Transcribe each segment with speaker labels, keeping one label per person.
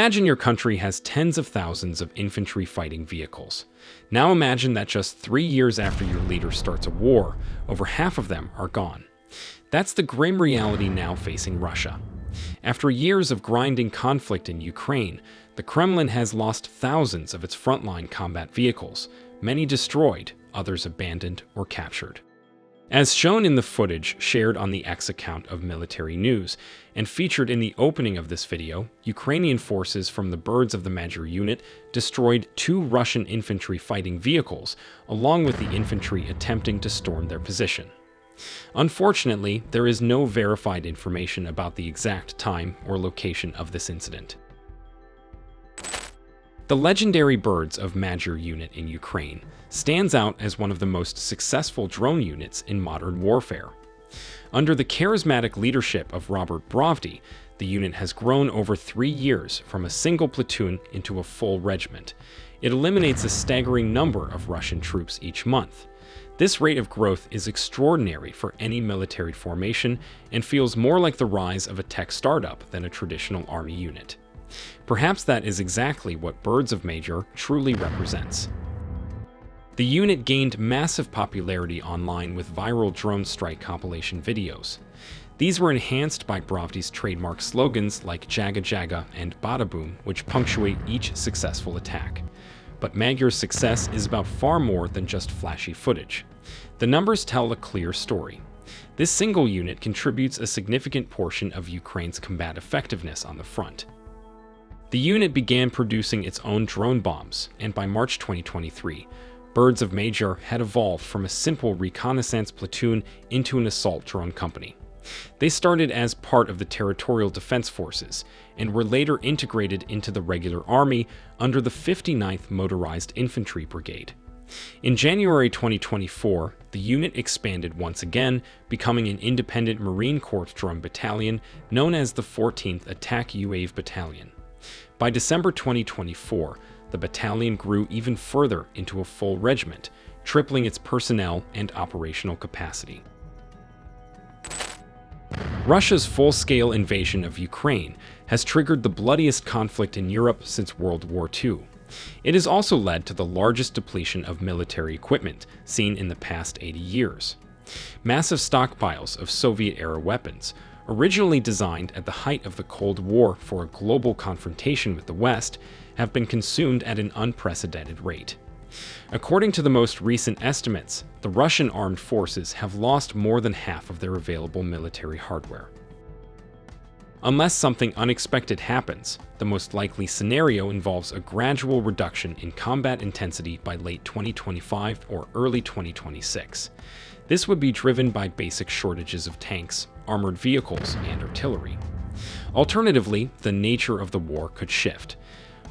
Speaker 1: Imagine your country has tens of thousands of infantry fighting vehicles. Now imagine that just 3 years after your leader starts a war, over half of them are gone. That's the grim reality now facing Russia. After years of grinding conflict in Ukraine, the Kremlin has lost thousands of its frontline combat vehicles, many destroyed, others abandoned or captured. As shown in the footage shared on the X account of Military News and featured in the opening of this video, Ukrainian forces from the Birds of the Magyar unit destroyed 2 Russian infantry fighting vehicles, along with the infantry attempting to storm their position. Unfortunately, there is no verified information about the exact time or location of this incident. The legendary Birds of Magyar unit in Ukraine stands out as one of the most successful drone units in modern warfare. Under the charismatic leadership of Robert Brovdy, the unit has grown over 3 years from a single platoon into a full regiment. It eliminates a staggering number of Russian troops each month. This rate of growth is extraordinary for any military formation and feels more like the rise of a tech startup than a traditional army unit. Perhaps that is exactly what Birds of Magyar truly represents. The unit gained massive popularity online with viral drone strike compilation videos. These were enhanced by Brovdy's trademark slogans like Jaga Jaga and Bada Boom, which punctuate each successful attack. But Magyar's success is about far more than just flashy footage. The numbers tell a clear story. This single unit contributes a significant portion of Ukraine's combat effectiveness on the front. The unit began producing its own drone bombs, and by March 2023, Birds of Magyar had evolved from a simple reconnaissance platoon into an assault drone company. They started as part of the Territorial Defense Forces and were later integrated into the regular army under the 59th Motorized Infantry Brigade. In January 2024, the unit expanded once again, becoming an independent Marine Corps drone battalion known as the 14th Attack UAV Battalion. By December 2024, the battalion grew even further into a full regiment, tripling its personnel and operational capacity. Russia's full-scale invasion of Ukraine has triggered the bloodiest conflict in Europe since World War II. It has also led to the largest depletion of military equipment seen in the past 80 years. Massive stockpiles of Soviet-era weapons, originally designed at the height of the Cold War for a global confrontation with the West, have been consumed at an unprecedented rate. According to the most recent estimates, the Russian armed forces have lost more than half of their available military hardware. Unless something unexpected happens, the most likely scenario involves a gradual reduction in combat intensity by late 2025 or early 2026. This would be driven by basic shortages of tanks, armored vehicles, and artillery. Alternatively, the nature of the war could shift.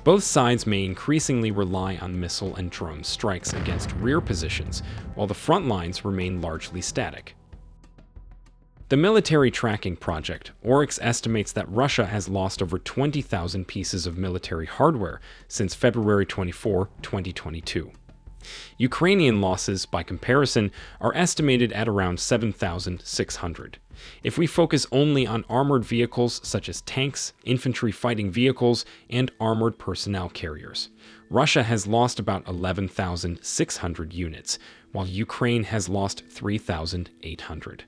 Speaker 1: Both sides may increasingly rely on missile and drone strikes against rear positions, while the front lines remain largely static. The Military Tracking Project, ORIX, estimates that Russia has lost over 20,000 pieces of military hardware since February 24, 2022. Ukrainian losses, by comparison, are estimated at around 7,600. If we focus only on armored vehicles such as tanks, infantry fighting vehicles, and armored personnel carriers, Russia has lost about 11,600 units, while Ukraine has lost 3,800.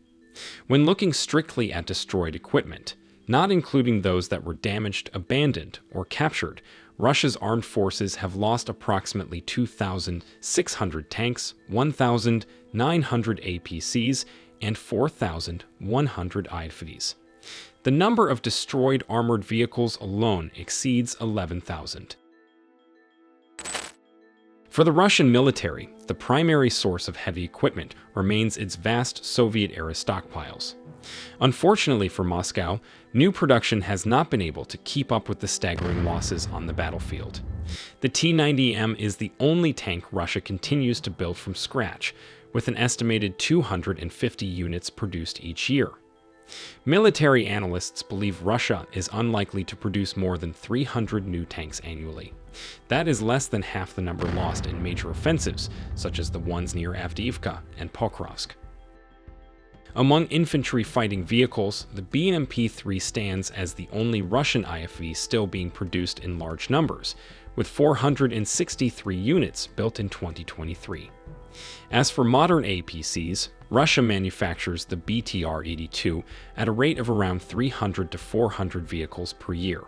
Speaker 1: When looking strictly at destroyed equipment, not including those that were damaged, abandoned, or captured, Russia's armed forces have lost approximately 2,600 tanks, 1,900 APCs, and 4,100 IFVs. The number of destroyed armored vehicles alone exceeds 11,000. For the Russian military, the primary source of heavy equipment remains its vast Soviet-era stockpiles. Unfortunately for Moscow, new production has not been able to keep up with the staggering losses on the battlefield. The T-90M is the only tank Russia continues to build from scratch, with an estimated 250 units produced each year. Military analysts believe Russia is unlikely to produce more than 300 new tanks annually. That is less than half the number lost in major offensives, such as the ones near Avdiivka and Pokrovsk. Among infantry fighting vehicles, the BMP-3 stands as the only Russian IFV still being produced in large numbers, with 463 units built in 2023. As for modern APCs, Russia manufactures the BTR-82 at a rate of around 300 to 400 vehicles per year.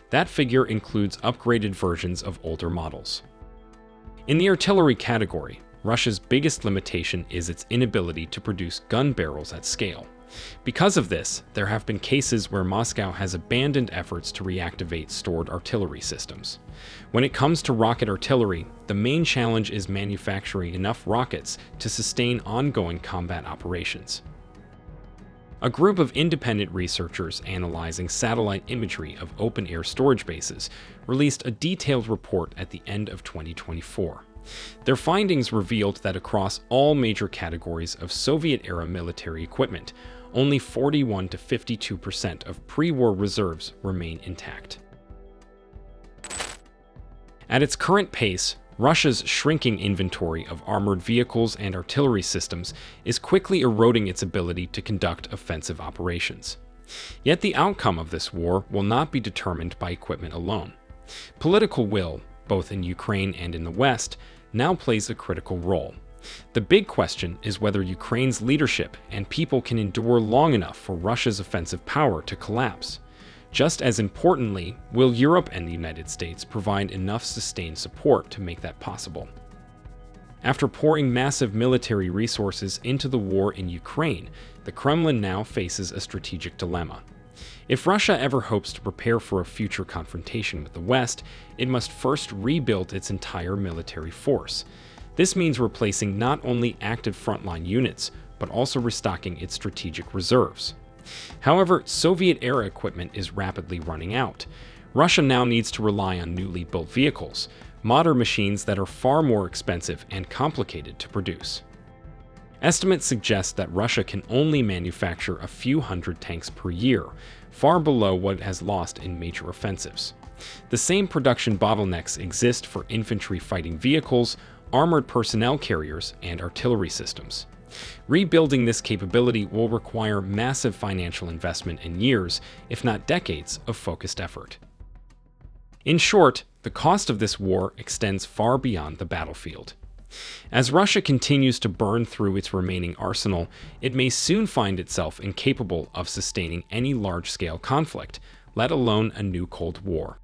Speaker 1: That figure includes upgraded versions of older models. In the artillery category, Russia's biggest limitation is its inability to produce gun barrels at scale. Because of this, there have been cases where Moscow has abandoned efforts to reactivate stored artillery systems. When it comes to rocket artillery, the main challenge is manufacturing enough rockets to sustain ongoing combat operations. A group of independent researchers analyzing satellite imagery of open-air storage bases released a detailed report at the end of 2024. Their findings revealed that across all major categories of Soviet-era military equipment, only 41 to 52% of pre-war reserves remain intact. At its current pace, Russia's shrinking inventory of armored vehicles and artillery systems is quickly eroding its ability to conduct offensive operations. Yet the outcome of this war will not be determined by equipment alone. Political will, both in Ukraine and in the West, now plays a critical role. The big question is whether Ukraine's leadership and people can endure long enough for Russia's offensive power to collapse. Just as importantly, will Europe and the United States provide enough sustained support to make that possible? After pouring massive military resources into the war in Ukraine, the Kremlin now faces a strategic dilemma. If Russia ever hopes to prepare for a future confrontation with the West, it must first rebuild its entire military force. This means replacing not only active frontline units, but also restocking its strategic reserves. However, Soviet-era equipment is rapidly running out. Russia now needs to rely on newly built vehicles, modern machines that are far more expensive and complicated to produce. Estimates suggest that Russia can only manufacture a few hundred tanks per year, far below what it has lost in major offensives. The same production bottlenecks exist for infantry fighting vehicles, armored personnel carriers, and artillery systems. Rebuilding this capability will require massive financial investment and years, if not decades, of focused effort. In short, the cost of this war extends far beyond the battlefield. As Russia continues to burn through its remaining arsenal, it may soon find itself incapable of sustaining any large-scale conflict, let alone a new Cold War.